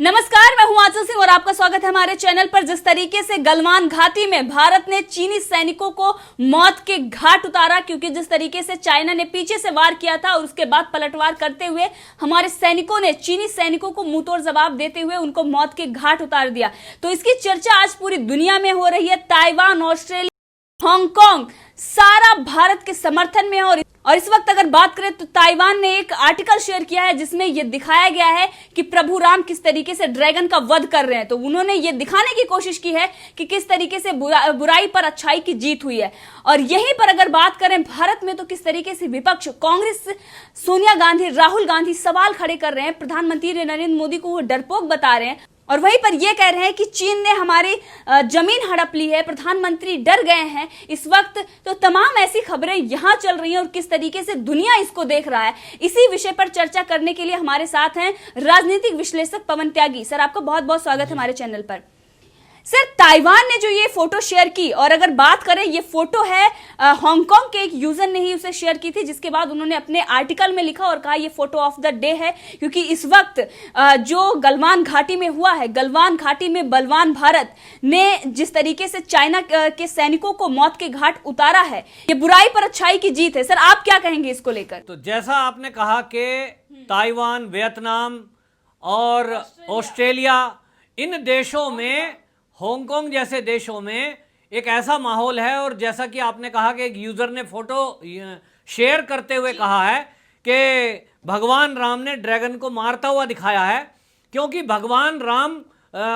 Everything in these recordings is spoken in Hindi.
नमस्कार, मैं हूं आंचल सिंह और आपका स्वागत है हमारे चैनल पर। जिस तरीके से गलवान घाटी में भारत ने चीनी सैनिकों को मौत के घाट उतारा, क्योंकि जिस तरीके से चाइना ने पीछे से वार किया था और उसके बाद पलटवार करते हुए हमारे सैनिकों ने चीनी सैनिकों को मुंहतोड़ जवाब देते हुए उनको मौत के घाट उतार दिया, तो इसकी चर्चा आज पूरी दुनिया में हो रही है। ताइवान, ऑस्ट्रेलिया, हांगकांग सारा भारत के समर्थन में है। और इस वक्त अगर बात करें तो ताइवान ने एक आर्टिकल शेयर किया है जिसमें यह दिखाया गया है कि प्रभु राम किस तरीके से ड्रैगन का वध कर रहे हैं। तो उन्होंने यह दिखाने की कोशिश की है कि किस तरीके से बुराई पर अच्छाई की जीत हुई है। और यहीं पर अगर बात करें भारत में, तो किस तरीके से विपक्ष, कांग्रेस, सोनिया गांधी, राहुल गांधी सवाल खड़े कर रहे हैं। प्रधानमंत्री नरेंद्र मोदी को वो डरपोक बता रहे हैं और वहीं पर यह कह रहे हैं कि चीन ने हमारी जमीन हड़प ली है, प्रधानमंत्री डर गए हैं इस वक्त। तो तमाम ऐसी खबरें यहां चल रही हैं और किस तरीके से दुनिया इसको देख रहा है, इसी विषय पर चर्चा करने के लिए हमारे साथ हैं राजनीतिक विश्लेषक पवन त्यागी। सर, आपका बहुत बहुत स्वागत है हमारे चैनल पर। सर, ताइवान ने जो ये फोटो शेयर की, और अगर बात करें, ये फोटो है हांगकांग के एक यूजर ने ही उसे शेयर की थी, जिसके बाद उन्होंने अपने आर्टिकल में लिखा और कहा ये फोटो ऑफ द डे है, क्योंकि इस वक्त जो गलवान घाटी में हुआ है, गलवान घाटी में बलवान भारत ने जिस तरीके से चाइना के सैनिकों को मौत के घाट उतारा है, ये बुराई पर अच्छाई की जीत है। सर, आप क्या कहेंगे इसको लेकर? तो जैसा आपने कहा कि ताइवान, वियतनाम और ऑस्ट्रेलिया, इन देशों में, हांगकांग जैसे देशों में एक ऐसा माहौल है। और जैसा कि आपने कहा कि एक यूजर ने फोटो शेयर करते हुए कहा है कि भगवान राम ने ड्रैगन को मारता हुआ दिखाया है, क्योंकि भगवान राम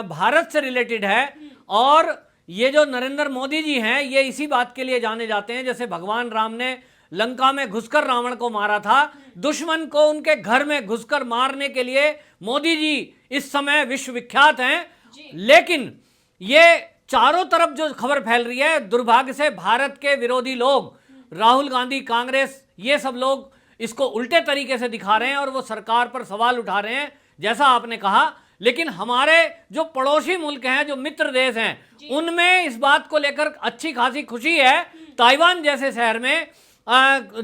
भारत से रिलेटेड है। और ये जो नरेंद्र मोदी जी हैं, ये इसी बात के लिए जाने जाते हैं, जैसे भगवान राम ने लंका में घुसकर रावण को मारा था, दुश्मन को उनके घर में घुसकर मारने के लिए मोदी जी इस समय विश्वविख्यात हैं। लेकिन ये चारों तरफ जो खबर फैल रही है, दुर्भाग्य से भारत के विरोधी लोग, राहुल गांधी, कांग्रेस, ये सब लोग इसको उल्टे तरीके से दिखा रहे हैं और वो सरकार पर सवाल उठा रहे हैं, जैसा आपने कहा। लेकिन हमारे जो पड़ोसी मुल्क हैं, जो मित्र देश हैं, उनमें इस बात को लेकर अच्छी खासी खुशी है, ताइवान जैसे शहर में,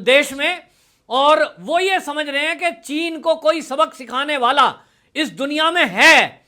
देश में। और वो ये समझ रहे हैं कि चीन को कोई सबक सिखाने वाला इस दुनिया में है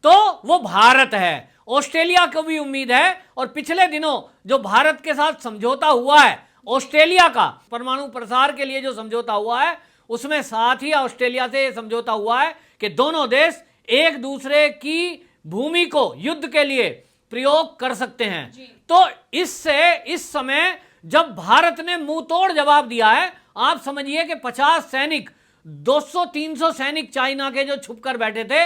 तो वो भारत है। ऑस्ट्रेलिया को भी उम्मीद है, और पिछले दिनों जो भारत के साथ समझौता हुआ है, ऑस्ट्रेलिया का परमाणु प्रसार के लिए जो समझौता हुआ है, उसमें साथ ही ऑस्ट्रेलिया से समझौता हुआ है कि दोनों देश एक दूसरे की भूमि को युद्ध के लिए प्रयोग कर सकते हैं। तो इससे इस समय जब भारत ने मुंह तोड़ जवाब दिया है, आप समझिए कि 50 सैनिक, 200-300 सैनिक चाइना के जो छुप कर बैठे थे,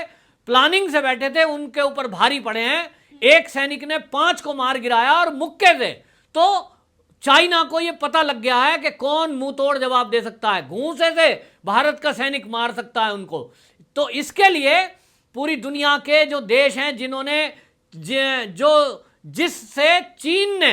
प्लानिंग से बैठे थे, उनके ऊपर भारी पड़े हैं। एक सैनिक ने 5 को मार गिराया और मुक्के से। तो चाइना को यह पता लग गया है कि कौन मुंह तोड़ जवाब दे सकता है, घूंसे से भारत का सैनिक मार सकता है उनको। तो इसके लिए पूरी दुनिया के जो देश हैं, जिन्होंने जिससे चीन ने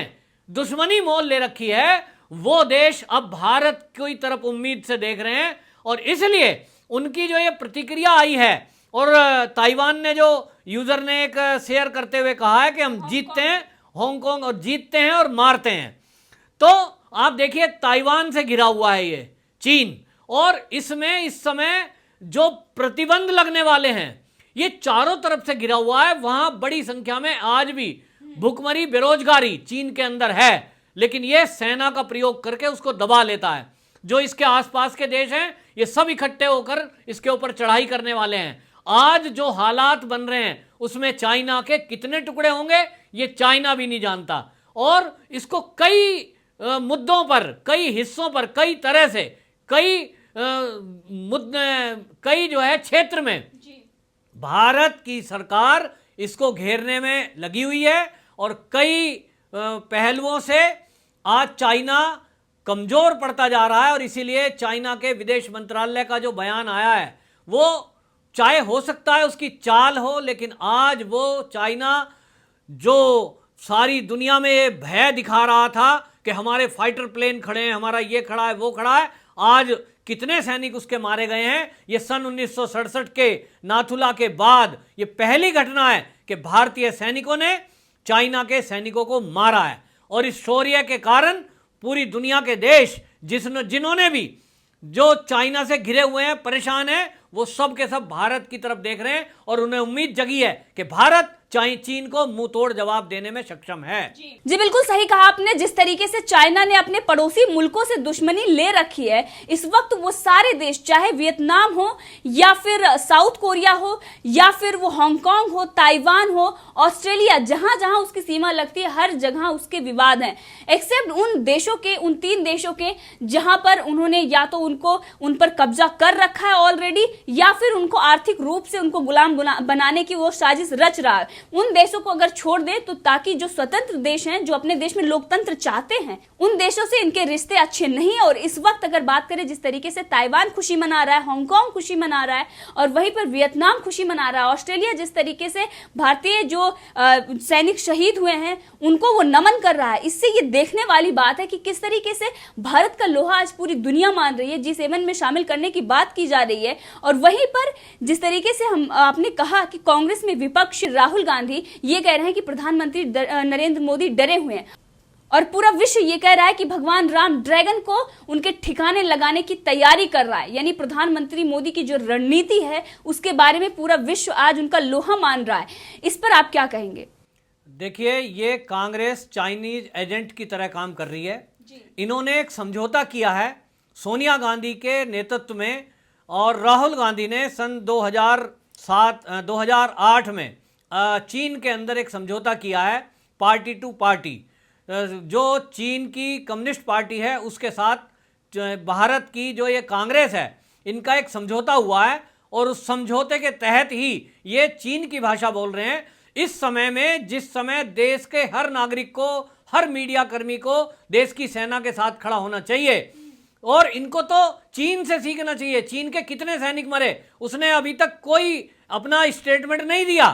दुश्मनी मोल ले रखी है, वो देश अब भारत की तरफ उम्मीद से देख रहे हैं। और इसलिए उनकी जो ये प्रतिक्रिया आई है, और ताइवान ने जो यूजर ने एक शेयर करते हुए कहा है कि हम जीतते हैं हांगकांग, और जीतते हैं और मारते हैं। तो आप देखिए, ताइवान से घिरा हुआ है ये चीन, और इसमें इस समय जो प्रतिबंध लगने वाले हैं, ये चारों तरफ से घिरा हुआ है। वहां बड़ी संख्या में आज भी भुखमरी, बेरोजगारी चीन के अंदर है, लेकिन ये सेना का प्रयोग करके उसको दबा लेता है। जो इसके आसपास के देश हैं, ये सब इकट्ठे होकर इसके ऊपर चढ़ाई करने वाले हैं। आज जो हालात बन रहे हैं, उसमें चाइना के कितने टुकड़े होंगे ये चाइना भी नहीं जानता। और इसको कई मुद्दों पर, कई हिस्सों पर, कई तरह से, कई जो है क्षेत्र में भारत की सरकार इसको घेरने में लगी हुई है। और कई पहलुओं से आज चाइना कमजोर पड़ता जा रहा है। और इसीलिए चाइना के विदेश मंत्रालय का जो बयान आया है, वो चाहे हो सकता है उसकी चाल हो, लेकिन आज वो चाइना जो सारी दुनिया में ये भय दिखा रहा था कि हमारे फाइटर प्लेन खड़े हैं, हमारा ये खड़ा है, वो खड़ा है, आज कितने सैनिक उसके मारे गए हैं। ये सन 1967 के नाथुला के बाद ये पहली घटना है कि भारतीय सैनिकों ने चाइना के सैनिकों को मारा है। और इस शौर्य के कारण पूरी दुनिया के देश जिन्होंने भी जो चाइना से घिरे हुए हैं, परेशान हैं, वो सब के सब भारत की तरफ देख रहे हैं और उन्हें उम्मीद जगी है कि भारत चीन को मुंह तोड़ जवाब देने में सक्षम है। जी बिल्कुल सही कहा आपने। जिस तरीके से चाइना ने अपने पड़ोसी मुल्कों से दुश्मनी ले रखी है, इस वक्त वो सारे देश, चाहे वियतनाम हो या फिर साउथ कोरिया हो या फिर वो हांगकांग हो, ताइवान हो, ऑस्ट्रेलिया, जहां जहां उसकी सीमा लगती है हर जगह उसके विवाद हैं, एक्सेप्ट उन देशों के, उन 3 देशों के जहां पर उन्होंने या तो उन पर कब्जा कर रखा है ऑलरेडी या फिर उनको आर्थिक रूप से उनको गुलाम बनाने की वो साजिश रच रहा है। उन देशों को अगर छोड़ दे तो ताकि जो स्वतंत्र देश हैं, जो अपने देश में लोकतंत्र चाहते हैं, उन देशों से इनके रिश्ते अच्छे नहीं है। और इस वक्त अगर बात करें जिस तरीके से ताइवान खुशी मना रहा है, हांगकांग खुशी मना रहा है और वहीं पर वियतनाम खुशी मना रहा है, ऑस्ट्रेलिया जिस तरीके से भारतीय जो सैनिक शहीद हुए हैं उनको वो नमन कर रहा है, इससे ये देखने वाली बात है कि किस तरीके से भारत का लोहा आज पूरी दुनिया मान रही है। G7 में शामिल करने की बात की जा रही है और वहीं पर जिस तरीके से आपने कहा कि कांग्रेस में विपक्ष राहुल गांधी ये कह रहे हैं कि प्रधानमंत्री नरेंद्र मोदी डरे हुए हैं और पूरा विश्व ये कह रहा है कि भगवान राम ड्रैगन को उनके ठिकाने लगाने की तैयारी कर रहा है। यानी प्रधानमंत्री मोदी की जो रणनीति है उसके बारे में पूरा विश्व आज उनका लोहा मान रहा है। इस पर आप क्या कहेंगे? देखिए, ये कांग्रेस चाइनीज एजेंट की तरह काम कर रही है। इन्होंने एक समझौता किया है सोनिया गांधी के नेतृत्व में और राहुल गांधी ने सन 2008 में चीन के अंदर एक समझौता किया है पार्टी टू पार्टी, जो चीन की कम्युनिस्ट पार्टी है उसके साथ भारत की जो ये कांग्रेस है इनका एक समझौता हुआ है और उस समझौते के तहत ही ये चीन की भाषा बोल रहे हैं। इस समय में, जिस समय देश के हर नागरिक को, हर मीडिया कर्मी को देश की सेना के साथ खड़ा होना चाहिए और इनको तो चीन से सीखना चाहिए। चीन के कितने सैनिक मरे उसने अभी तक कोई अपना स्टेटमेंट नहीं दिया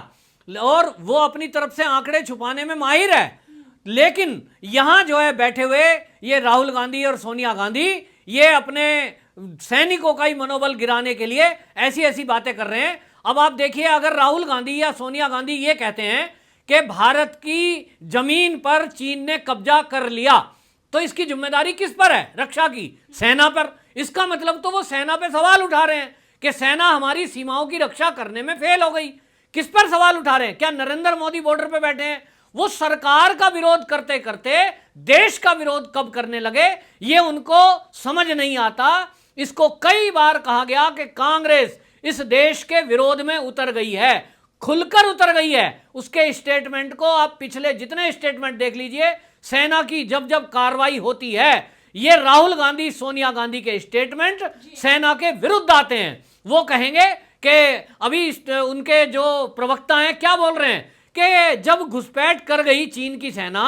और वो अपनी तरफ से आंकड़े छुपाने में माहिर है। लेकिन यहां जो है बैठे हुए ये राहुल गांधी और सोनिया गांधी ये अपने सैनिकों का ही मनोबल गिराने के लिए ऐसी ऐसी बातें कर रहे हैं। अब आप देखिए, अगर राहुल गांधी या सोनिया गांधी ये कहते हैं कि भारत की जमीन पर चीन ने कब्जा कर लिया तो इसकी जिम्मेदारी किस पर है? रक्षा की, सेना पर। इसका मतलब तो वो सेना पे सवाल उठा रहे हैं कि सेना हमारी सीमाओं की रक्षा करने में फेल हो गई। किस पर सवाल उठा रहे हैं? क्या नरेंद्र मोदी बॉर्डर पे बैठे हैं? वो सरकार का विरोध करते करते देश का विरोध कब करने लगे ये उनको समझ नहीं आता। इसको कई बार कहा गया कि कांग्रेस इस देश के विरोध में उतर गई है, खुलकर उतर गई है। उसके स्टेटमेंट को आप पिछले जितने स्टेटमेंट देख लीजिए, सेना की जब जब कार्रवाई होती है ये राहुल गांधी, सोनिया गांधी के स्टेटमेंट सेना के विरुद्ध आते हैं। वो कहेंगे कि अभी उनके जो प्रवक्ता हैं क्या बोल रहे हैं कि जब घुसपैठ कर गई चीन की सेना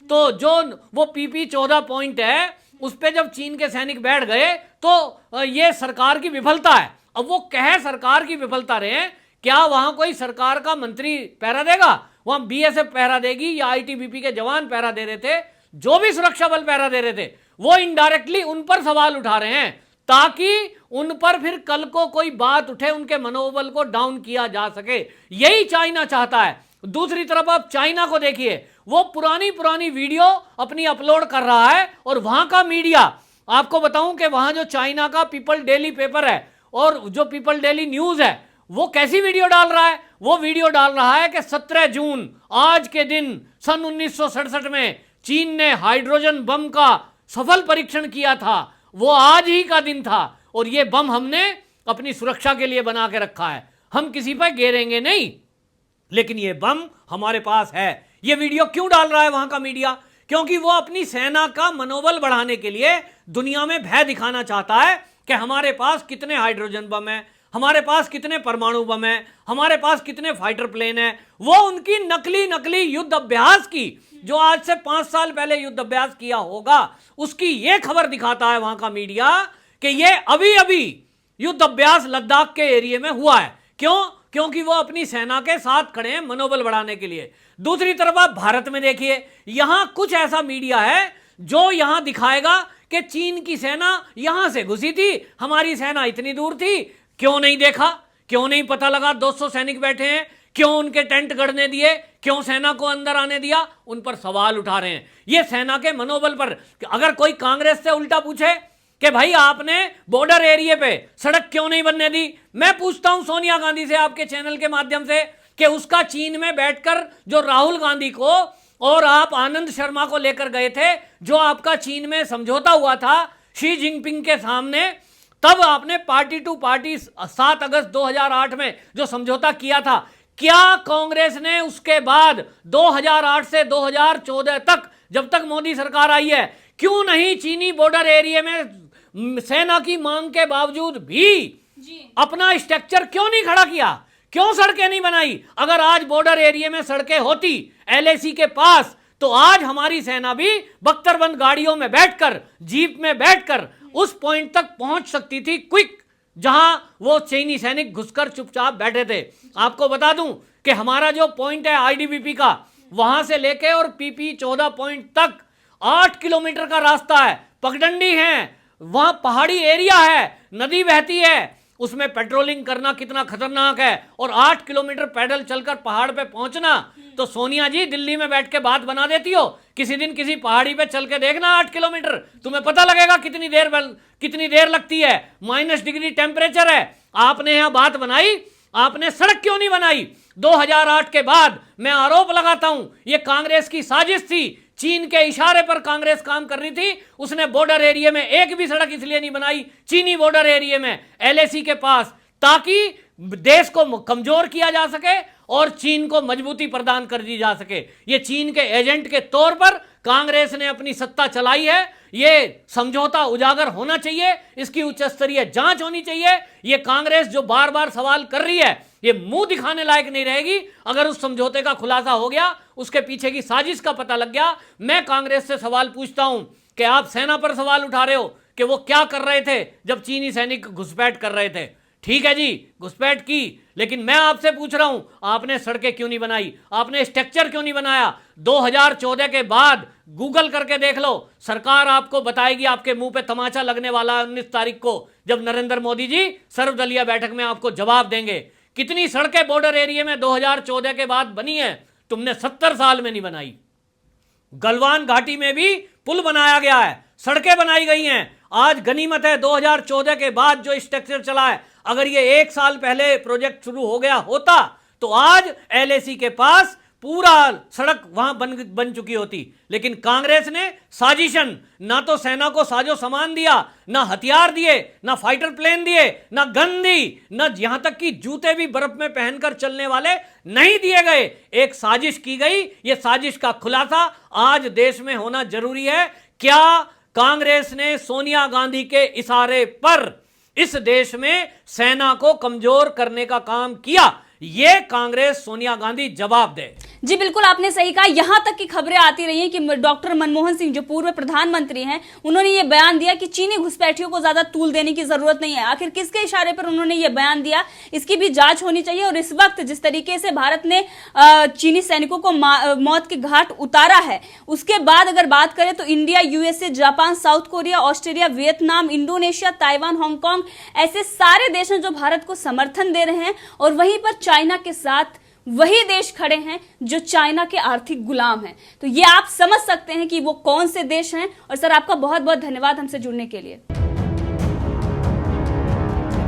तो जो वो PP 14 पॉइंट है उस पे जब चीन के सैनिक बैठ गए तो ये सरकार की विफलता है। अब वो कहे सरकार की विफलता रहे, क्या वहां कोई सरकार का मंत्री पहरा देगा? वहां BSF पहरा देगी या ITBP के जवान पहरा दे रहे थे? जो भी सुरक्षा बल पहरा दे रहे थे वो इनडायरेक्टली उन पर सवाल उठा रहे हैं ताकि उन पर फिर कल को कोई बात उठे, उनके मनोबल को डाउन किया जा सके। यही चाइना चाहता है। दूसरी तरफ आप चाइना को देखिए, वो पुरानी पुरानी वीडियो अपनी अपलोड कर रहा है और वहां का मीडिया, आपको बताऊं कि वहां जो चाइना का पीपल डेली पेपर है और जो पीपल डेली न्यूज है वो कैसी वीडियो डाल रहा है? वो वीडियो डाल रहा है कि 17 जून आज के दिन सन 1967 में चीन ने हाइड्रोजन बम का सफल परीक्षण किया था, वो आज ही का दिन था और ये बम हमने अपनी सुरक्षा के लिए बना के रखा है, हम किसी पर गिरेंगे नहीं, लेकिन ये बम हमारे पास है। ये वीडियो क्यों डाल रहा है वहां का मीडिया? क्योंकि वो अपनी सेना का मनोबल बढ़ाने के लिए दुनिया में भय दिखाना चाहता है कि हमारे पास कितने हाइड्रोजन बम है, हमारे पास कितने परमाणु बम है, हमारे पास कितने फाइटर प्लेन है। वो उनकी नकली युद्ध अभ्यास की, जो आज से 5 साल पहले युद्ध अभ्यास किया होगा, उसकी ये खबर दिखाता है वहां का मीडिया कि ये अभी अभी युद्ध अभ्यास लद्दाख के एरिया में हुआ है। क्यों? क्योंकि वो अपनी सेना के साथ खड़े हैं मनोबल बढ़ाने के लिए। दूसरी तरफ आप भारत में देखिए, यहां कुछ ऐसा मीडिया है जो यहां दिखाएगा कि चीन की सेना यहां से घुसी थी, हमारी सेना इतनी दूर थी। क्यों नहीं देखा? क्यों नहीं पता लगा? 200 सैनिक बैठे हैं, क्यों उनके टेंट गड़ने दिए? क्यों सेना को अंदर आने दिया? उन पर सवाल उठा रहे हैं। ये सेना के मनोबल पर। अगर कोई कांग्रेस से उल्टा पूछे कि भाई आपने बॉर्डर एरिया पे सड़क क्यों नहीं बनने दी। मैं पूछता हूं सोनिया गांधी से आपके चैनल के माध्यम से कि उसका चीन में बैठकर जो राहुल गांधी को और आप आनंद शर्मा को लेकर गए थे, जो आपका चीन में समझौता हुआ था शी जिनपिंग के सामने, तब आपने पार्टी टू पार्टी 7 अगस्त 2008 में जो समझौता किया था, क्या कांग्रेस ने उसके बाद 2008 से 2014 तक, जब तक मोदी सरकार आई है, क्यों नहीं चीनी बॉर्डर एरिया में सेना की मांग के बावजूद भी अपना स्ट्रक्चर क्यों नहीं खड़ा किया, क्यों सड़कें नहीं बनाई? अगर आज बॉर्डर एरिया में सड़कें होती एलएसी के पास, तो आज हमारी सेना भी बख्तरबंद गाड़ियों में बैठकर, जीप में बैठकर उस पॉइंट तक पहुंच सकती थी क्विक, जहां वो चीनी सैनिक घुसकर चुपचाप बैठे थे। आपको बता दूं कि हमारा जो पॉइंट है आईटीबीपी का, वहां से लेके और पीपी 14 पॉइंट तक 8 किलोमीटर का रास्ता है, पगडंडी है, वहां पहाड़ी एरिया है, नदी बहती है, उसमें पेट्रोलिंग करना कितना खतरनाक है, और 8 किलोमीटर पैदल चलकर पहाड़ पे पहुंचना। तो सोनिया जी दिल्ली में बैठ के बात बना देती हो, किसी दिन किसी पहाड़ी पे चल के देखना 8 किलोमीटर, तुम्हें पता लगेगा कितनी देर लगती है। -डिग्री टेम्परेचर है। आपने यहां बात बनाई, आपने सड़क क्यों नहीं बनाई? 2008 के बाद मैं आरोप लगाता हूं यह कांग्रेस की साजिश थी, चीन के इशारे पर कांग्रेस काम कर रही थी। उसने बॉर्डर एरिया में एक भी सड़क इसलिए नहीं बनाई, चीनी बॉर्डर एरिया में एलएसी के पास, ताकि देश को कमजोर किया जा सके और चीन को मजबूती प्रदान कर दी जा सके। ये चीन के एजेंट के तौर पर कांग्रेस ने अपनी सत्ता चलाई है। ये समझौता उजागर होना चाहिए, इसकी उच्च स्तरीय जांच होनी चाहिए। ये कांग्रेस जो बार बार सवाल कर रही है, ये मुंह दिखाने लायक नहीं रहेगी। अगर उस समझौते का खुलासा हो गया, उसके पीछे की साजिश का पता लग गया। मैं कांग्रेस से सवाल पूछता हूं कि आप सेना पर सवाल उठा रहे हो कि वो क्या कर रहे थे जब चीनी सैनिक घुसपैठ कर रहे थे। ठीक है जी, घुसपैठ की, लेकिन मैं आपसे पूछ रहा हूं आपने सड़कें क्यों नहीं बनाई, आपने स्ट्रक्चर क्यों नहीं बनाया? 2014 के बाद गूगल करके देख लो, सरकार आपको बताएगी, आपके मुंह पे तमाचा लगने वाला है 19 तारीख को, जब नरेंद्र मोदी जी सर्वदलीय बैठक में आपको जवाब देंगे। कितनी सड़कें बॉर्डर एरिया में 2014 के बाद बनी है? तुमने 70 साल में नहीं बनाई। गलवान घाटी में भी पुल बनाया गया है, सड़कें बनाई गई हैं। आज गनीमत है 2014 के बाद जो स्ट्रक्चर चला है, अगर ये 1 साल पहले प्रोजेक्ट शुरू हो गया होता तो आज एलएसी के पास पूरा सड़क वहां बन चुकी होती। लेकिन कांग्रेस ने साजिशन, ना तो सेना को साजो सामान दिया, ना हथियार दिए, ना फाइटर प्लेन दिए, ना गन दी, ना यहां तक कि जूते भी बर्फ में पहनकर चलने वाले नहीं दिए गए। एक साजिश की गई। यह साजिश का खुलासा आज देश में होना जरूरी है। क्या कांग्रेस ने सोनिया गांधी के इशारे पर इस देश में सेना को कमजोर करने का काम किया? ये कांग्रेस सोनिया गांधी जवाब दे। जी बिल्कुल, आपने सही कहा। यहां तक की खबरें आती रही हैं कि डॉक्टर मनमोहन सिंह जो पूर्व प्रधानमंत्री हैं, उन्होंने ये बयान दिया कि चीनी घुसपैठियों को ज्यादा तूल देने की जरूरत नहीं है। आखिर किसके इशारे पर उन्होंने ये बयान दिया, इसकी भी जांच होनी चाहिए। और इस वक्त जिस तरीके से भारत ने चीनी सैनिकों को मौत के घाट उतारा है, उसके बाद अगर बात करें तो India, USA, Japan, south Korea, Australia, Vietnam, Indonesia, Taiwan, Hong Kong, ऐसे सारे देश हैं जो भारत को समर्थन दे रहे हैं। और वहीं पर चाइना के साथ वही देश खड़े हैं जो चाइना के आर्थिक गुलाम हैं। तो ये आप समझ सकते हैं कि वो कौन से देश हैं। और सर, आपका बहुत बहुत धन्यवाद हमसे जुड़ने के लिए।